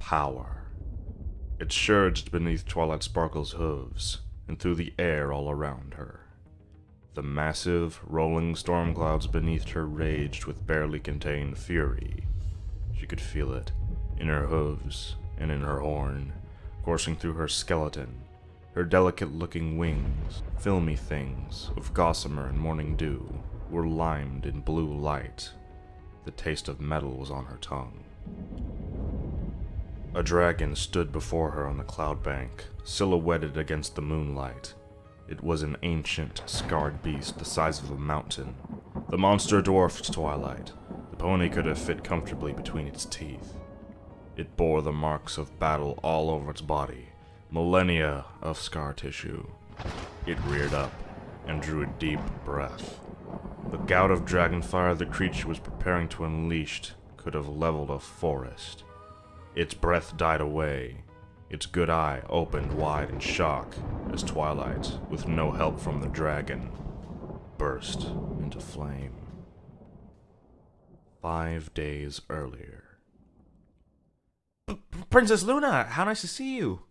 Power. It surged beneath Twilight Sparkle's hooves and through the air all around her. The massive, rolling storm clouds beneath her raged with barely contained fury. She could feel it in her hooves and in her horn, coursing through her skeleton. Her delicate-looking wings, filmy things of gossamer and morning dew, were limed in blue light. The taste of metal was on her tongue. A dragon stood before her on the cloud bank, silhouetted against the moonlight. It was an ancient, scarred beast the size of a mountain. The monster dwarfed Twilight. The pony could have fit comfortably between its teeth. It bore the marks of battle all over its body, millennia of scar tissue. It reared up and drew a deep breath. The gout of dragonfire the creature was preparing to unleash could have leveled a forest. Its breath died away. Its good eye opened wide in shock as Twilight, with no help from the dragon, burst into flame. 5 days earlier. Princess Luna, how nice to see you!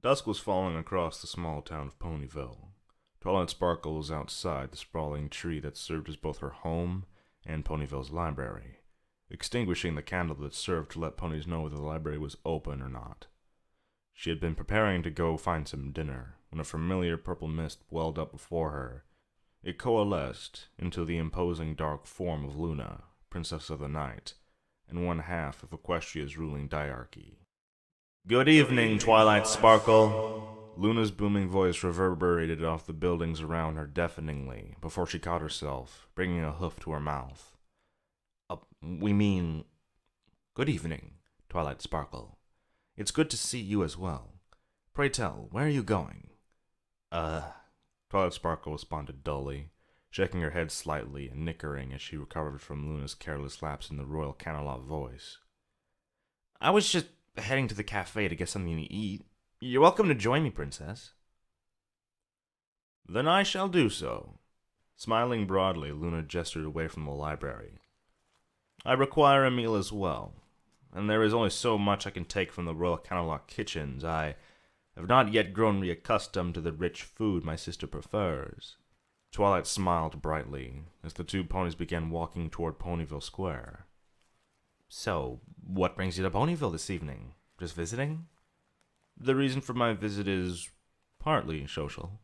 Dusk was falling across the small town of Ponyville. Twilight Sparkle was outside the sprawling tree that served as both her home and Ponyville's library, extinguishing the candle that served to let ponies know whether the library was open or not. She had been preparing to go find some dinner when a familiar purple mist welled up before her. It coalesced into the imposing dark form of Luna, Princess of the Night, and one half of Equestria's ruling diarchy. Good evening, Twilight Sparkle. Luna's booming voice reverberated off the buildings around her deafeningly before she caught herself, bringing a hoof to her mouth. We mean, good evening, Twilight Sparkle. It's good to see you as well. Pray tell, where are you going? Twilight Sparkle responded dully, shaking her head slightly and nickering as she recovered from Luna's careless lapse in the royal Canterlot voice. I was just heading to the cafe to get something to eat. You're welcome to join me, Princess. Then I shall do so. Smiling broadly, Luna gestured away from the library. I require a meal as well, and there is only so much I can take from the royal Canterlot kitchens. I have not yet grown reaccustomed to the rich food my sister prefers. Twilight smiled brightly as the two ponies began walking toward Ponyville Square. So, what brings you to Ponyville this evening? Just visiting? The reason for my visit is partly social,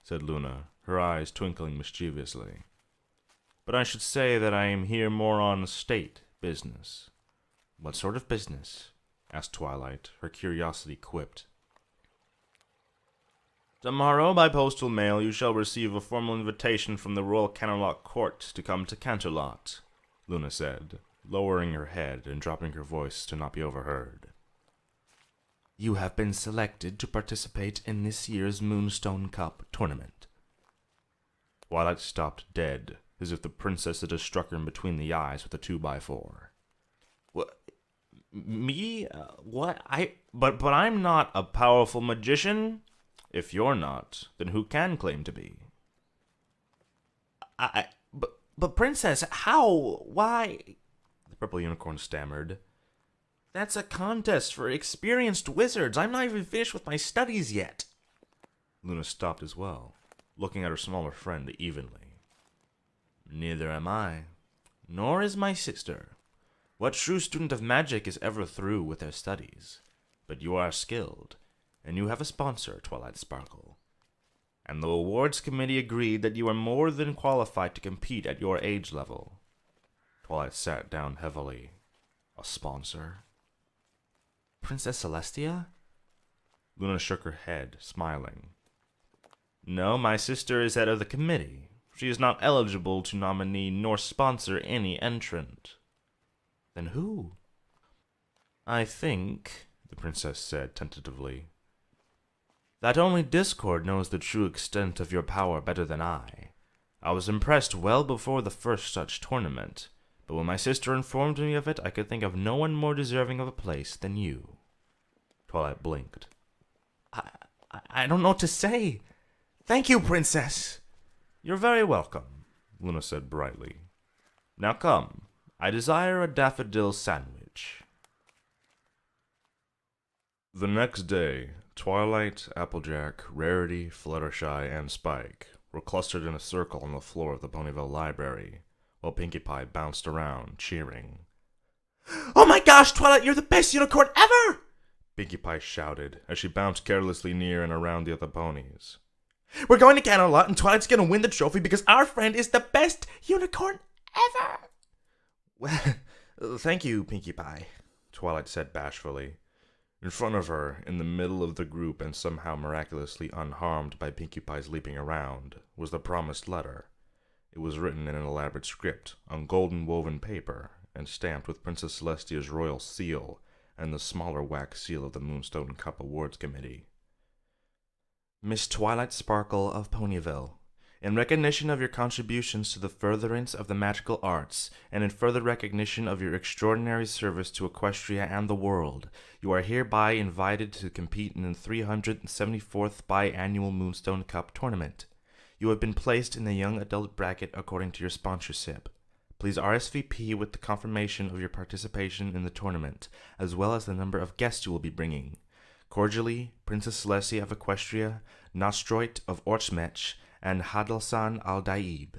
said Luna, her eyes twinkling mischievously. But I should say that I am here more on state business. What sort of business? Asked Twilight, her curiosity quipped. Tomorrow, by postal mail, you shall receive a formal invitation from the Royal Canterlot Court to come to Canterlot, Luna said, lowering her head and dropping her voice to not be overheard. You have been selected to participate in this year's Moonstone Cup tournament. Twilight stopped dead, as if the princess had just struck her in between the eyes with a 2x4. What? Me? What? But I'm not a powerful magician. If you're not, then who can claim to be? But Princess, how? Why? The purple unicorn stammered. That's a contest for experienced wizards. I'm not even finished with my studies yet. Luna stopped as well, looking at her smaller friend evenly. Neither am I, nor is my sister. What true student of magic is ever through with their studies? But you are skilled, and you have a sponsor, Twilight Sparkle. And the awards committee agreed that you are more than qualified to compete at your age level. Twilight sat down heavily. A sponsor? Princess Celestia? Luna shook her head, smiling. No, my sister is head of the committee. She is not eligible to nominee nor sponsor any entrant. Then who? I think, the princess said tentatively, that only Discord knows the true extent of your power better than I. I was impressed well before the first such tournament, but when my sister informed me of it, I could think of no one more deserving of a place than you. Twilight blinked. I don't know what to say. Thank you, Princess. You're very welcome, Luna said brightly. Now come, I desire a daffodil sandwich. The next day, Twilight, Applejack, Rarity, Fluttershy, and Spike were clustered in a circle on the floor of the Ponyville Library, while Pinkie Pie bounced around, cheering. Oh my gosh, Twilight, you're the best unicorn ever! Pinkie Pie shouted as she bounced carelessly near and around the other ponies. We're going to Canterlot, and Twilight's gonna win the trophy because our friend is the best unicorn ever! Well, thank you, Pinkie Pie, Twilight said bashfully. In front of her, in the middle of the group and somehow miraculously unharmed by Pinkie Pie's leaping around, was the promised letter. It was written in an elaborate script, on golden woven paper, and stamped with Princess Celestia's royal seal and the smaller wax seal of the Moonstone Cup Awards Committee. Miss Twilight Sparkle of Ponyville, in recognition of your contributions to the furtherance of the magical arts, and in further recognition of your extraordinary service to Equestria and the world, you are hereby invited to compete in the 374th biannual Moonstone Cup tournament. You have been placed in the young adult bracket according to your sponsorship. Please RSVP with the confirmation of your participation in the tournament, as well as the number of guests you will be bringing. Cordially, Princess Celestia of Equestria, Nostroit of Orchmech, and Hadalsan al-Daib.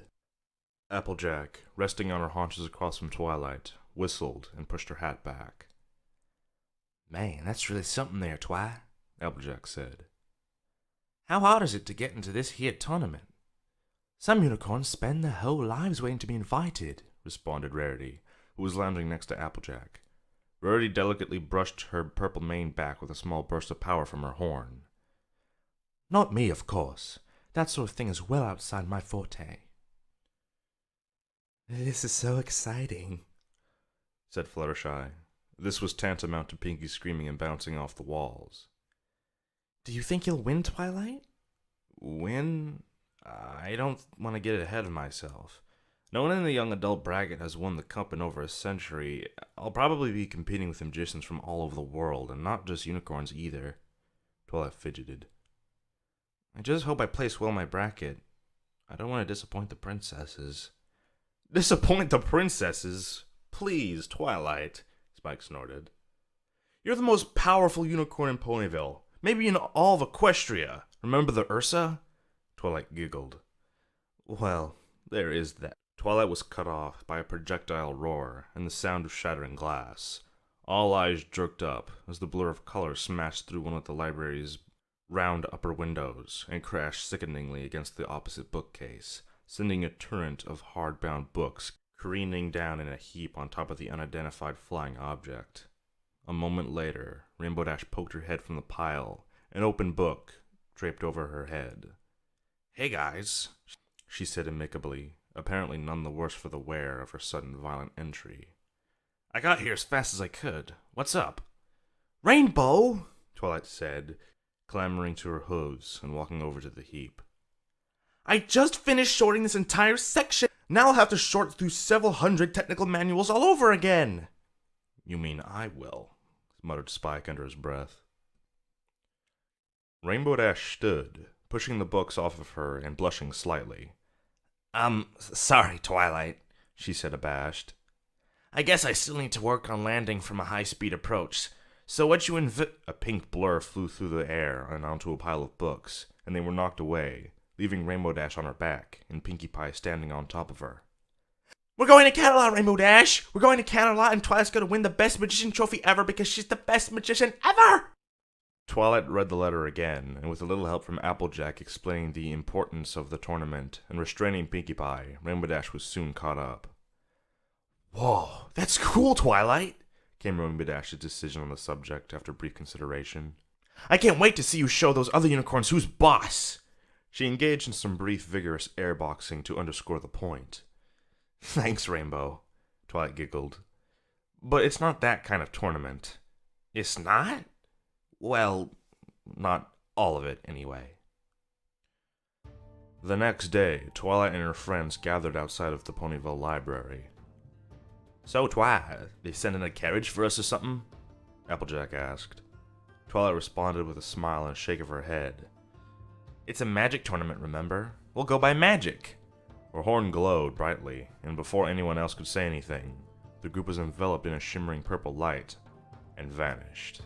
Applejack, resting on her haunches across from Twilight, whistled and pushed her hat back. Man, that's really something there, Twi, Applejack said. How hard is it to get into this here tournament? Some unicorns spend their whole lives waiting to be invited, responded Rarity, who was lounging next to Applejack. Rarity delicately brushed her purple mane back with a small burst of power from her horn. Not me, of course. That sort of thing is well outside my forte. This is so exciting, said Fluttershy. This was tantamount to Pinkie screaming and bouncing off the walls. Do you think you'll win, Twilight? Win? I don't want to get ahead of myself. No one in the young adult bracket has won the cup in over a century. I'll probably be competing with magicians from all over the world, and not just unicorns either. Twilight fidgeted. I just hope I place well in my bracket. I don't want to disappoint the princesses. Disappoint the princesses? Please, Twilight, Spike snorted. You're the most powerful unicorn in Ponyville. Maybe in all of Equestria. Remember the Ursa? Twilight giggled. Well, there is that. Twilight was cut off by a projectile roar and the sound of shattering glass. All eyes jerked up as the blur of color smashed through one of the library's round upper windows and crashed sickeningly against the opposite bookcase, sending a torrent of hard-bound books careening down in a heap on top of the unidentified flying object. A moment later, Rainbow Dash poked her head from the pile, an open book draped over her head. Hey guys, she said amicably, apparently none the worse for the wear of her sudden violent entry. I got here as fast as I could. What's up? Rainbow, Twilight said, clambering to her hooves and walking over to the heap. I just finished sorting this entire section. Now I'll have to sort through several hundred technical manuals all over again. You mean I will, muttered Spike under his breath. Rainbow Dash stood, pushing the books off of her and blushing slightly. Sorry, Twilight, she said abashed. I guess I still need to work on landing from a high-speed approach. So what you A pink blur flew through the air and onto a pile of books, and they were knocked away, leaving Rainbow Dash on her back and Pinkie Pie standing on top of her. We're going to Canterlot, Rainbow Dash! We're going to Canterlot, and Twilight's going to win the best magician trophy ever because she's the best magician ever! Twilight read the letter again, and with a little help from Applejack explaining the importance of the tournament and restraining Pinkie Pie, Rainbow Dash was soon caught up. Whoa, that's cool, Twilight, came Rainbow Dash's decision on the subject after brief consideration. I can't wait to see you show those other unicorns who's boss. She engaged in some brief, vigorous airboxing to underscore the point. Thanks, Rainbow, Twilight giggled. But it's not that kind of tournament. It's not? Well, not all of it, anyway. The next day, Twilight and her friends gathered outside of the Ponyville Library. So, Twi, they sending a carriage for us or something? Applejack asked. Twilight responded with a smile and a shake of her head. It's a magic tournament, remember? We'll go by magic. Her horn glowed brightly, and before anyone else could say anything, the group was enveloped in a shimmering purple light and vanished.